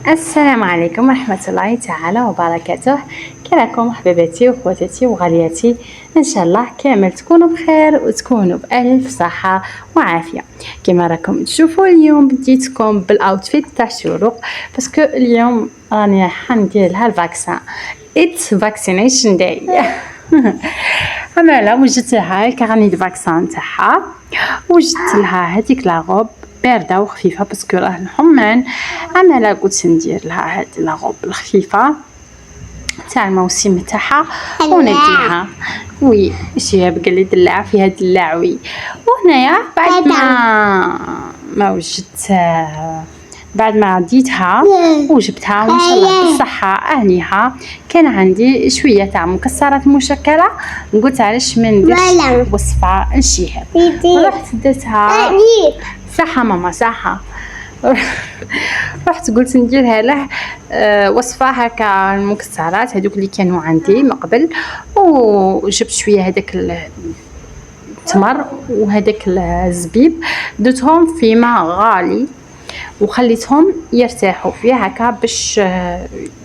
السلام عليكم ورحمة الله تعالى وبركاته. كي راكم حبيباتي وخواتاتي وغالياتي؟ ان شاء الله كامل تكونوا بخير وتكونوا بألف صحة وعافية. كما راكم تشوفوا اليوم بديتكم بالاوتفيت تاع الشروق باسكو اليوم راني حندير لها الفاكسان. اتس فاكسينيشن داي. انا وجدت لها الكارني دو فاكسان تاعها، وجدت لها هذيك لاغوب بارده وخفيفه باسكو راه الحمان. انا لا قلت ندير لها هاد لاغوب الخفيفه تاع الموسم تاعها ونديها. وي شياب قال لي دلع فيها دلاعوي. وهنايا ما وجدت، بعد ما ديتها وجبتها وان شاء الله بالصحه اهليها. كان عندي شويه تاع مكسرات مشكله، قلت علاش ما نديرش وصفه نشيها. رحت درتها صحه ماما صحه. رحت قلت نديرها له وصفه هكا المكسرات هذوك اللي كانوا عندي من قبل، وجبت شويه هذاك التمر وهذاك الزبيب درتهم في ماء غالي وخليتهم يرتاحوا فيه هكا باش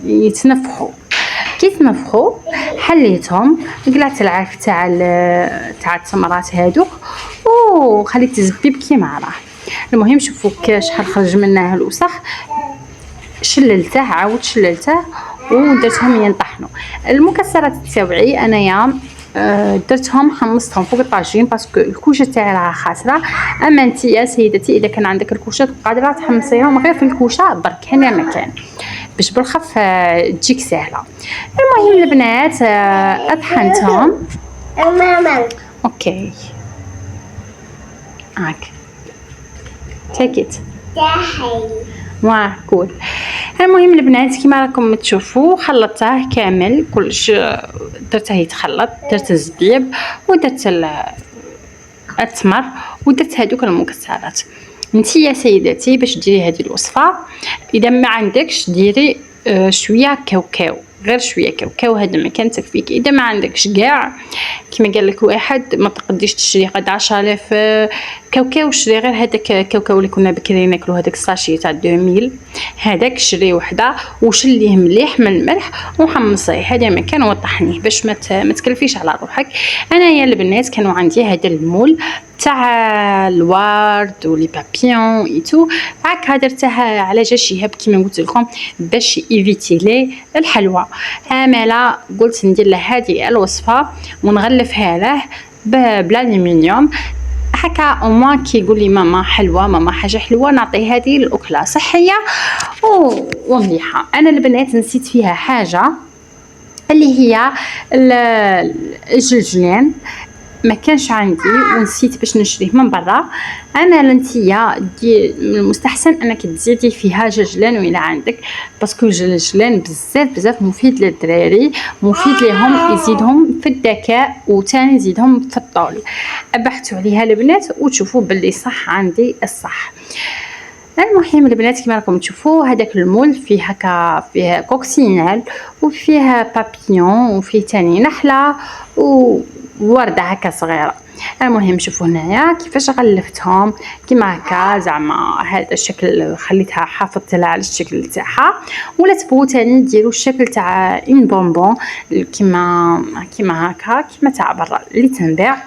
يتنفخوا. كي تنفخوا حليتهم، قلعت العرف تاع التمرات هذوك وخليت الزبيب كيما راه. المهم شوفوا شحال خرج منه الوسخ، شللته عاود شللته ودرتهم ينطحنوا. المكسرات تاوعي انايا درتهم حمصتهم فوق الطاجين باسكو الكوشه تاعي راها خاسره. اما انت يا سيدتي اذا كان عندك الكوشه قادره تحمصيهم غير في الكوشه برك هنا مكان باش بالخف تجيك سهله. المهم البنات اطحنتهم. اوكي هاك تاكيت معقول. المهم البنات كما راكم تشوفوا خلطته كامل كلش، درته يتخلط، درت الزبيب ودرت التمر ودرت هذوك المكسرات. انتي يا سيداتي باش ديري هذه الوصفه اذا ما عندكش ديري شويه كاوكاو، غير شويه كاوكاو هذا ما كان تكفيك. اذا ما عندكش كاع كما قال لك واحد ما تقديش تشري قد 10000 كاوكاو، شري غير هذاك كاوكاو اللي كنا بكري ناكلو، هذاك الساشي تاع 2000 هذاك شري وحده وشليه مليح من الملح وحمصيه هذا ما كان وطحنيه باش ما تكلفيش على روحك. انا يا البنات كانوا عندي هذا المول تاع الورد ولي بابيون ايتو هكا درتها على جال شهاب كيما قلت لكم باش ايفيتي لي الحلوى. امالا قلت ندير له هذه الوصفه ونغلفها له بالالومنيوم هكا او كي يقول لي ماما حلوه ماما حاجه حلوه نعطيه هذه الاكله صحيه ومليحه. انا البنات نسيت فيها حاجه اللي هي الجلجلان، ما كانش عندي ونسيت باش نشريه من برا. انا لنتيا من المستحسن انك تزيدي فيها جلجلان وإلا عندك باسكو الجلجلان بزاف مفيد للدراري، مفيد لهم يزيدهم في الذكاء وثاني يزيدهم في الطول. ابحثوا عليها البنات وتشوفوا باللي صح عندي الصح. المهم البنات كما راكم تشوفوا هذاك المول فيه هكا فيه كوكسينال وفيه بابيون وفيه تاني نحله ووردة هكا صغيرة. المهم شوفوا هنايا كيفاش غلفتهم كيما هكا زعما هذا الشكل خليتها حافظت لها على الشكل تاعها. ولا تبغوا تاني ديروا الشكل تاع ان بونبون كيما هكا كيما تاع برا اللي تنباع.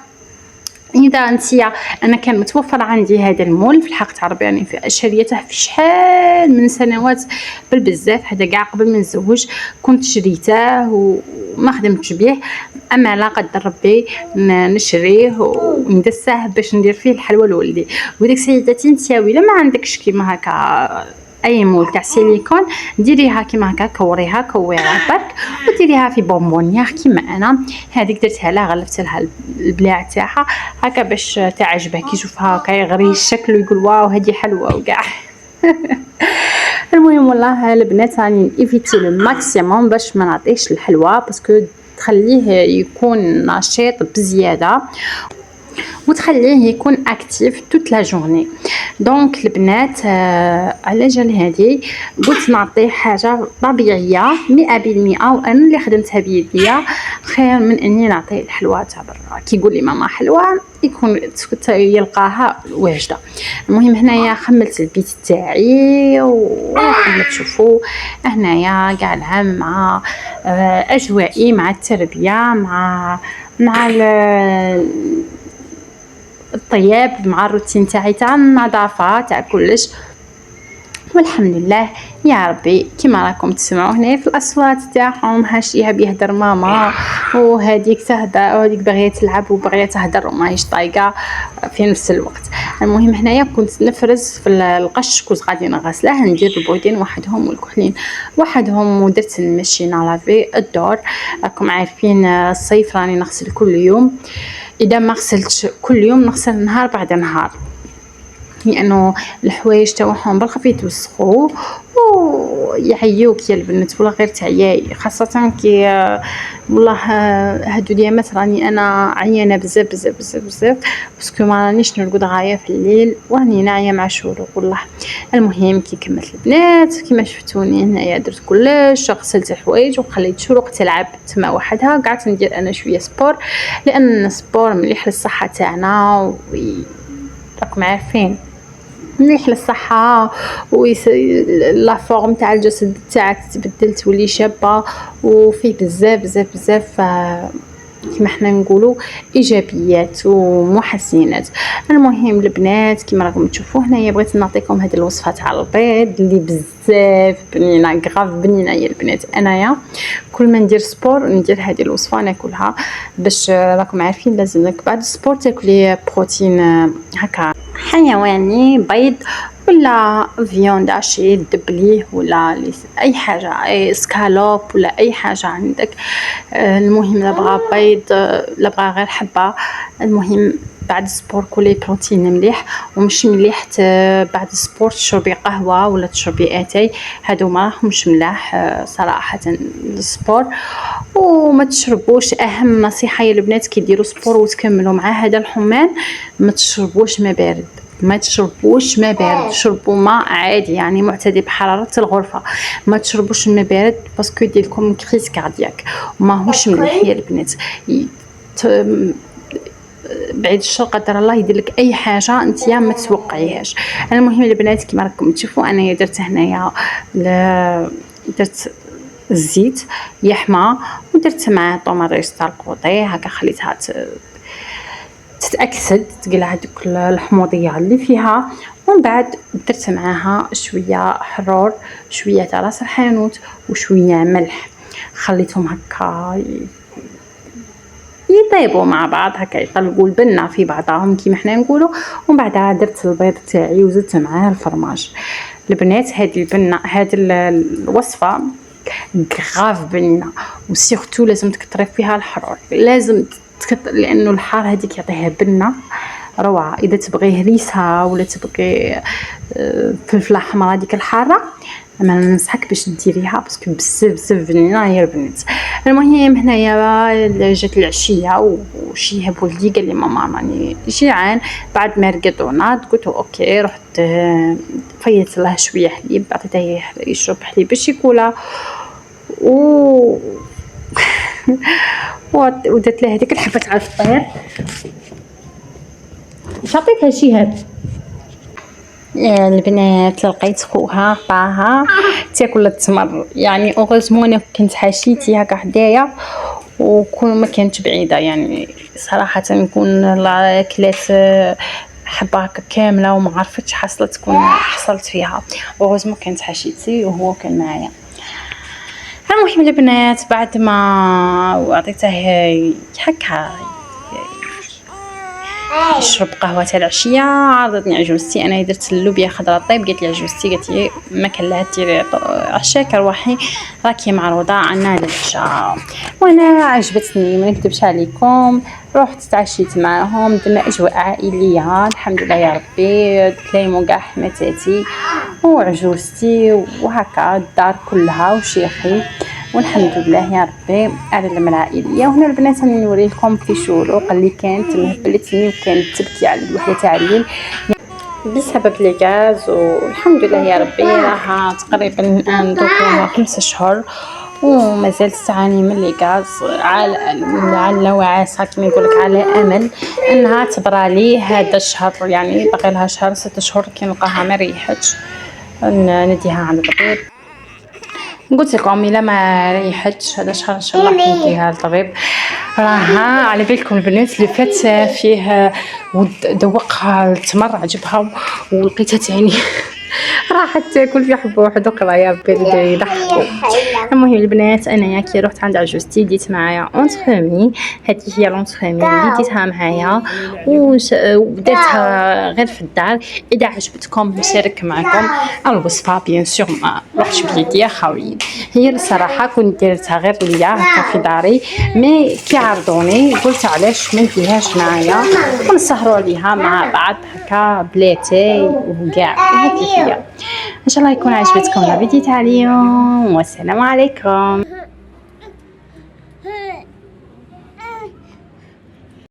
اذا انتيا انا كان متوفر عندي هذا المول في الحق تاع ربي يعني في شريته في شحال من سنوات بالبزاف، هذا كاع قبل ما نتزوج كنت شريته وما خدمتش به. اما لا قدر ربي نشريه وندسه باش ندير فيه الحلوى لولدي. وديك سيداتي نتيا ولا ما عندكش كيما هكا اي مول تاع سيليكون ديريها كيما هكا كوريها برك وديريها في بونبونيير كيما انا هذيك درتها لها غلفت لها البلاع تاعها هكا باش تعجبه كي يشوفها هكا يغري الشكل ويقول واو هذه حلوه وكاع. المهم والله البنات راني ايفيتي الماكسيموم باش ما نعطيش الحلوى باسكو تخليه يكون نشيط بزياده. وتخليه يكون اكتيف توت لا جورني. دونك البنات على جال هذه قلت نعطيه حاجه طبيعيه 100%، وانا اللي خدمتها بيديا خير من اني نعطيه الحلوى تاع برا. كي يقول لي ماما حلوى يكون يلقاها واجده. المهم هنايا خملت البيت تاعي وراح تشوفوا هنايا كاع العام مع اجوائي، مع التربيه، مع الطياب، مع الروتين تاعي تاع النظافه تاع كلش. والحمد لله يا ربي كيما راكم تسمعوا هنا في الاصوات تاعهم هاشيها بيهدر ماما وهذيك تهدر وهذيك باغيه تلعب وباغيه تهدر وماهيش طايقه في نفس الوقت. المهم هنايا كنت نفرز في القش، كنت غادي نغسله، ندير البودين وحدهم والكحلين وحدهم، ودرت المشينه لافي الدور. راكم عارفين الصيف راني نغسل كل يوم، اذا ما غسلتش كل يوم نغسل نهار بعد نهار، لانه الحوايج تاعهم بالخف يتوسخوا ويعيوك يا البنات ولا غير تعياي، خاصه كي والله هادو ديامات راني انا عيانه بزاف بزاف بزاف بزاف باسكو ما رانيش نرقد غايه في الليل وراني ناعيه مع شروق والله. المهم كي كملت البنات كيما شفتوني هنايا درت كلش، غسلت الحوايج وخليت شروق تلعب تما وحدها، قعدت ندير انا شويه سبور لان السبور مليح للصحه تاعنا راكم عارفين مليح للصحه لا فورم تاع الجسد تاعك تبدل تولي شابه، وفيه بزاف بزاف بزاف كما حنا نقولوا ايجابيات ومحسنات. المهم البنات كما راكم تشوفوا هنايا بغيت نعطيكم هذه الوصفه تاع البيض اللي بزاف بنينه غاف بنينه يا البنات. انايا كل ما ندير سبور ندير هذه الوصفه ناكلها باش راكم عارفين لازمك بعد السبور تاكلي بروتين هكا حيواني، بيض ولا فيوند عشي دبليه ولا اي حاجه، اي سكالوب ولا اي حاجه عندك. المهم لا بغا بيض لا بغا غير حبه، المهم بعد السبور كلي بروتين مليح، ومش مليح بعد السبور تشربي قهوه ولا تشربي اتاي، هادو ما راهمش ملاح صراحه للسبور. وما تشربوش، اهم نصيحه يا البنات كي ديروا سبور وتكملوا مع هذا الحمان ما تشربوش ما بارد، ما تشربوش ما بارد، شربوا ماء عادي يعني معتدل بحراره الغرفه، ما تشربوش الماء بارد باسكو يدير لكم كريس كاردياك وماهوش مليح يا البنات. بعيد الشر قدر الله يدير لك اي حاجه انت ما تتوقعيهاش. المهم البنات كما راكم تشوفوا انايا درت هنايا درت الزيت يحمى ودرت معاه طوماطيش تاع القوطي هكا خليتها تتاكسد تقلع هذوك الحموضيه اللي فيها، ومن بعد درت معاها شويه حرور شويه تاع راس الحانوت وشويه ملح، خليتهم هكا يطيبوا مع بعض هكا يطلقوا البنه في بعضهم كيما حنا نقولوا. ومن بعد درت البيض تاعي وزدت معاه الفرماج. البنات هذه البنه هذه الوصفه غاف بنينه وسيرتو لازم تكثري فيها الحرور، لازم لانه الحار هذيك يعطيها بنه روعه. اذا تبغي هريسه ولا تبغي فلفله حمراء هذيك الحاره انا ننصحك باش ديريها باسكو بزاف بزاف بنينه يا البنات. المهم هنايا جات العشيه وشي بولدي قال لي ماما راني جيعان بعد ما رقدونا، قلت اوكي، رحت فيت له شويه حليب عطيته يشرب حليب باش ياكلها ودرت له هذيك الحبه تاع الفطير شطيتها شهاب. البنات لقيت خوها عطاها تاكل التمر، يعني اوغوزمون انا كنت حاشيتي هكا حدايا وكون ما كانت بعيده، يعني صراحه نكون الاكلات حبه هكا كامله وما عرفتش حصلت تكون حصلت فيها، اوغوزمون كانت حاشيتي وهو كان معايا. المهم البنات بعد ما عطيته هكا يشرب قهوه تاع العشيه عرضتني عجوزتي، انا درت اللوبيا خضراء طيب، قالت لي عجوزتي قالت لي ما كان لها ديري عشاك روحي راكي معروضه عنا للعشاء، وانا عجبتني ما نكذبش عليكم. رحت تعشيت معاهم درنا اجواء عائليه الحمد لله يا ربي، تلايمو كاع حماتاتي وعجوزتي وهكا الدار كلها وشيخي. والحمد لله يا ربي على العائليه. وهنا البنات راني نوري لكم في شروق اللي كانت مهبلتني وكانت تبكي على الوحده تاع الليل بسبب لي غاز. والحمد لله يا ربي راها تقريبا الان دوكا 5 شهور ومازال تعاني من لي غاز. على وعسى كما نقول لك على امل انها تبرالي هذا الشهر، يعني باقي لها شهر 6 شهور كي نلقاها ما ريحتش نديها عند الطبيب. قلت لكم الا ما ريحتش هذا الشهر ان شاء الله نديها للطبيب. راها على بالكم البنات اللي فات فيه ذوقها التمر عجبها ولقيتها تاني راحت تاكل في حبه واحد اخرى يا ربي يضحكوا. المهم البنات انايا كي رحت عند عجوزتي ديت معايا اونتخومي، هذه هي لونتخومي اللي ديتها معايا ودرتها غير في الدار. اذا عجبتكم نشارك معكم الوصفه بيان سور ما رحتش بيديا خاويين، هي الصراحه كنت درتها غير ليا هكا في داري مي كي عرضوني قلت علاش ما نديرهاش معايا ونسهروا عليها مع بعض هكا بلاتي وكاع. هذه هي ان شاء الله يكون عجبتكم الفيديو تاع اليوم والسلام عليكم.